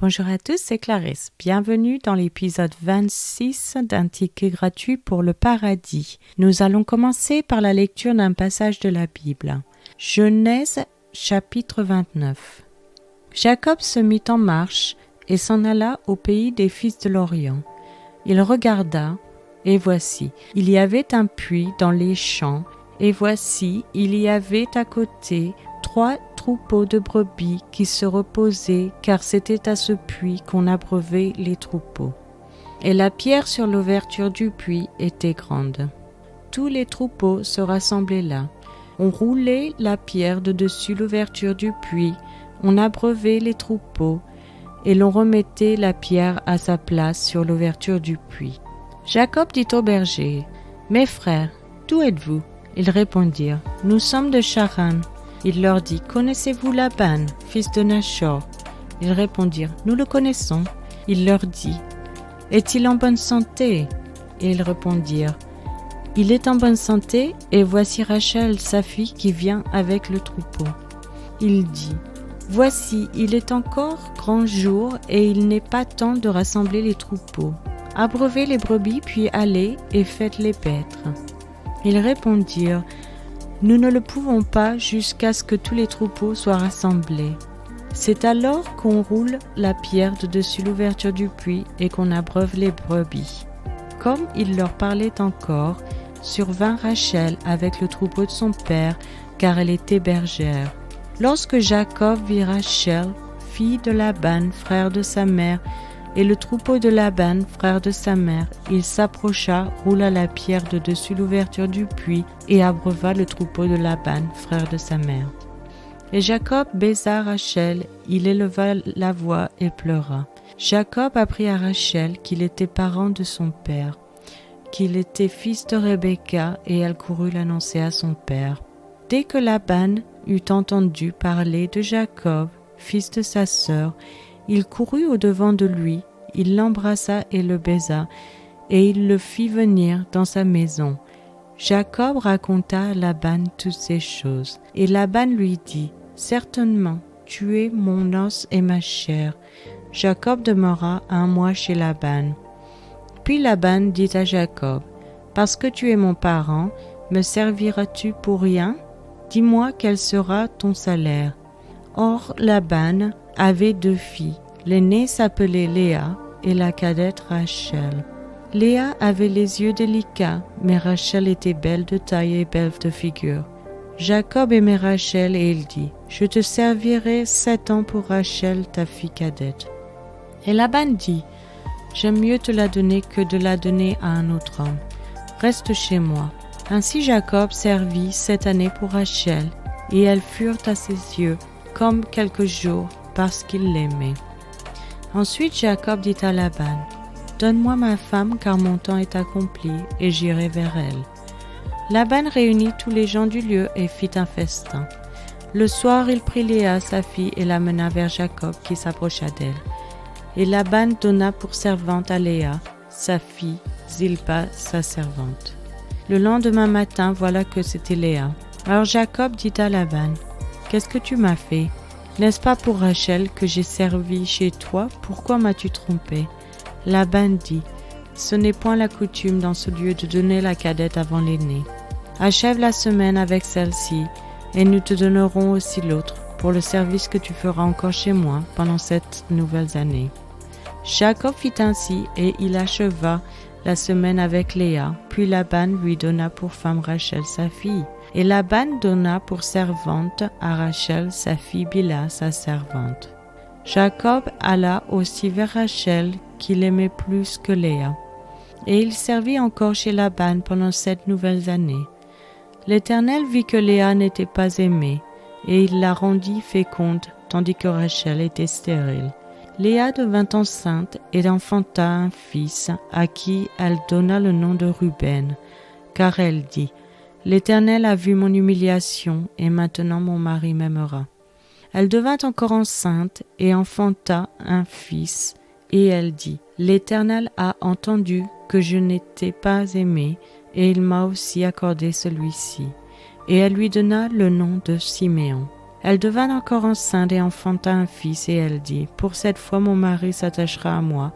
Bonjour à tous, c'est Clarisse. Bienvenue dans l'épisode 26 d'un ticket gratuit pour le paradis. Nous allons commencer par la lecture d'un passage de la Bible. Genèse chapitre 29. Jacob se mit en marche et s'en alla au pays des fils de l'Orient. Il regarda, et voici, il y avait un puits dans les champs, et voici, il y avait à côté 3 troupeaux de brebis qui se reposaient, car c'était à ce puits qu'on abreuvait les troupeaux. Et la pierre sur l'ouverture du puits était grande. Tous les troupeaux se rassemblaient là. On roulait la pierre de dessus l'ouverture du puits, on abreuvait les troupeaux, et l'on remettait la pierre à sa place sur l'ouverture du puits. Jacob dit aux bergers, « Mes frères, d'où êtes-vous » Ils répondirent, « Nous sommes de Charan. » Il leur dit, « Connaissez-vous Laban, fils de Nachor ?» Ils répondirent, « Nous le connaissons. » Il leur dit, « Est-il en bonne santé ?» Et ils répondirent, « Il est en bonne santé, et voici Rachel, sa fille, qui vient avec le troupeau. » Il dit, « Voici, il est encore grand jour, et il n'est pas temps de rassembler les troupeaux. Abreuvez les brebis, puis allez et faites-les paître. » Ils répondirent, « Nous ne le pouvons pas jusqu'à ce que tous les troupeaux soient rassemblés. » C'est alors qu'on roule la pierre de dessus l'ouverture du puits et qu'on abreuve les brebis. Comme il leur parlait encore, survint Rachel avec le troupeau de son père, car elle était bergère. Lorsque Jacob vit Rachel, fille de Laban, frère de sa mère, et le troupeau de Laban, frère de sa mère, il s'approcha, roula la pierre de dessus l'ouverture du puits et abreuva le troupeau de Laban, frère de sa mère. Et Jacob baisa Rachel, il éleva la voix et pleura. Jacob apprit à Rachel qu'il était parent de son père, qu'il était fils de Rebecca, et elle courut l'annoncer à son père. Dès que Laban eut entendu parler de Jacob, fils de sa sœur, il courut au-devant de lui, il l'embrassa et le baisa, et il le fit venir dans sa maison. Jacob raconta à Laban toutes ces choses. Et Laban lui dit, « Certainement, tu es mon os et ma chair. » Jacob demeura 1 mois chez Laban. Puis Laban dit à Jacob, « Parce que tu es mon parent, me serviras-tu pour rien? Dis-moi quel sera ton salaire. » Or Laban avait 2 filles. L'aînée s'appelait Léa et la cadette Rachel. Léa avait les yeux délicats, mais Rachel était belle de taille et belle de figure. Jacob aimait Rachel et il dit, « Je te servirai 7 ans pour Rachel, ta fille cadette. » Et Laban dit, « J'aime mieux te la donner que de la donner à un autre homme. Reste chez moi. » Ainsi Jacob servit 7 années pour Rachel, et elles furent à ses yeux comme quelques jours parce qu'il l'aimait. Ensuite Jacob dit à Laban, « Donne-moi ma femme car mon temps est accompli et j'irai vers elle. » Laban réunit tous les gens du lieu et fit un festin. Le soir il prit Léa sa fille et la mena vers Jacob qui s'approcha d'elle. Et Laban donna pour servante à Léa, sa fille, Zilpa sa servante. Le lendemain matin voilà que c'était Léa. Alors Jacob dit à Laban, « Qu'est-ce que tu m'as fait ? N'est-ce pas pour Rachel que j'ai servi chez toi? Pourquoi m'as-tu trompé ?» Laban dit, « Ce n'est point la coutume dans ce lieu de donner la cadette avant l'aînée. Achève la semaine avec celle-ci, et nous te donnerons aussi l'autre, pour le service que tu feras encore chez moi pendant 7 nouvelles années. » Jacob fit ainsi, et il acheva la semaine avec Léa, puis Laban lui donna pour femme Rachel sa fille. Et Laban donna pour servante à Rachel sa fille Bila sa servante. Jacob alla aussi vers Rachel, qu'il aimait plus que Léa. Et il servit encore chez Laban pendant 7 nouvelles années. L'Éternel vit que Léa n'était pas aimée, et il la rendit féconde, tandis que Rachel était stérile. Léa devint enceinte et enfanta un fils, à qui elle donna le nom de Ruben, car elle dit, « L'Éternel a vu mon humiliation, et maintenant mon mari m'aimera. » Elle devint encore enceinte et enfanta un fils, et elle dit, « L'Éternel a entendu que je n'étais pas aimée, et il m'a aussi accordé celui-ci. » Et elle lui donna le nom de Siméon. Elle devint encore enceinte et enfanta un fils, et elle dit, « Pour cette fois mon mari s'attachera à moi,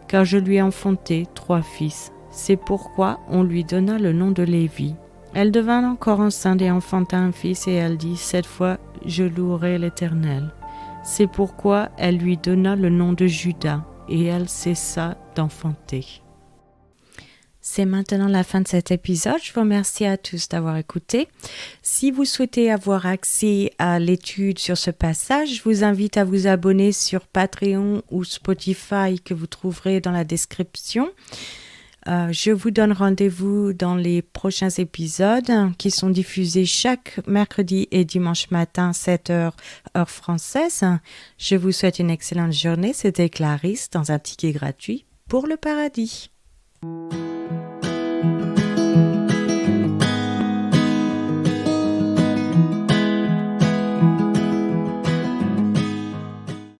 car je lui ai enfanté 3 fils. » C'est pourquoi on lui donna le nom de Lévi. Elle devint encore enceinte et enfanta un fils, et elle dit, « Cette fois je louerai l'Éternel. » C'est pourquoi elle lui donna le nom de Juda, et elle cessa d'enfanter. C'est maintenant la fin de cet épisode. Je vous remercie à tous d'avoir écouté. Si vous souhaitez avoir accès à l'étude sur ce passage, je vous invite à vous abonner sur Patreon ou Spotify que vous trouverez dans la description. Je vous donne rendez-vous dans les prochains épisodes qui sont diffusés chaque mercredi et dimanche matin, 7h, heure française. Je vous souhaite une excellente journée. C'était Clarisse dans un ticket gratuit pour le paradis.